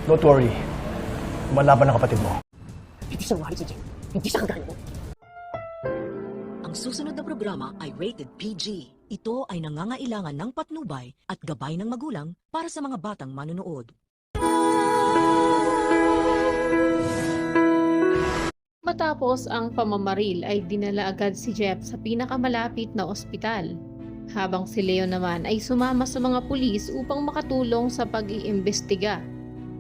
Don't worry. Malaban ang kapatid mo. Hindi siya wari si Jen. Hindi siya kagaya mo. Ang susunod na programa ay rated PG. Ito ay nangangailangan ng patnubay at gabay ng magulang para sa mga batang manonood. Matapos ang pamamaril ay dinala agad si Jeff sa pinakamalapit na ospital. Habang si Leo naman ay sumama sa mga pulis upang makatulong sa pag-iimbestiga.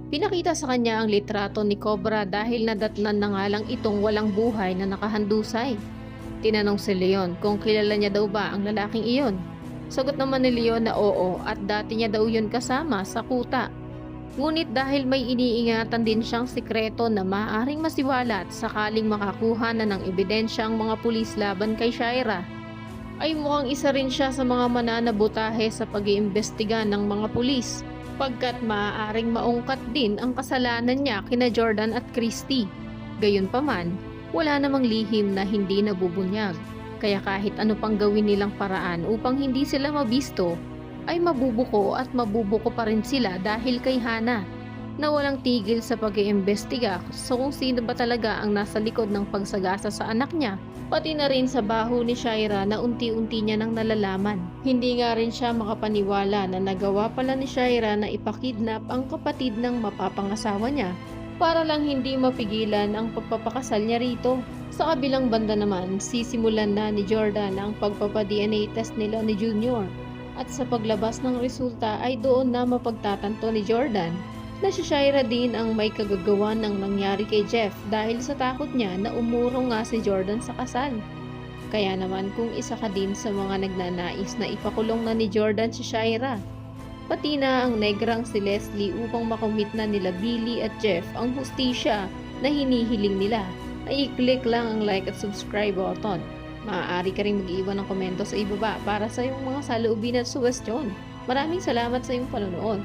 Pinakita sa kanya ang litrato ni Cobra dahil nadatnan na nga lang itong walang buhay na nakahandusay. Tinanong si Leon kung kilala niya daw ba ang lalaking iyon. Sagot naman ni Leon na oo at dati niya daw yun kasama sa kuta. Ngunit dahil may iniingatan din siyang sikreto na maaaring masiwalat sakaling makakuha na ng ebidensya ang mga pulis laban kay Shaira, ay mukhang isa rin siya sa mga mananabotahe sa pag-iimbestiga ng mga pulis, pagkat maaaring maungkat din ang kasalanan niya kina Jordan at Christy. Gayunpaman, wala namang lihim na hindi nabubunyag, kaya kahit ano pang gawin nilang paraan upang hindi sila mabisto, ay mabubuko at mabubuko pa rin sila dahil kay Hana, na walang tigil sa pag-iimbestiga sa kung sino ba talaga ang nasa likod ng pagsagasa sa anak niya, pati na rin sa baho ni Shaira na unti-unti niya nang nalalaman. Hindi nga rin siya makapaniwala na nagawa pala ni Shaira na ipakidnap ang kapatid ng mapapangasawa niya para lang hindi mapigilan ang pagpapakasal niya rito. Sa kabilang banda naman, sisimulan na ni Jordan ang pagpapa-DNA test nila ni Junior. At sa paglabas ng resulta ay doon na mapagtatanto ni Jordan na si Shaira din ang may kagagawan ng nangyari kay Jeff dahil sa takot niya na umurong nga si Jordan sa kasal. Kaya naman kung isa ka din sa mga nagnanais na ipakulong na ni Jordan si Shaira, pati na ang negrang si Leslie upang makomit na nila Billy at Jeff ang hustisya na hinihiling nila, ay i-click lang ang like at subscribe button. Maaari ka rin mag-iwan ng komento sa ibaba para sa iyong mga saloobin at suwestyon. Maraming salamat sa iyong panonood.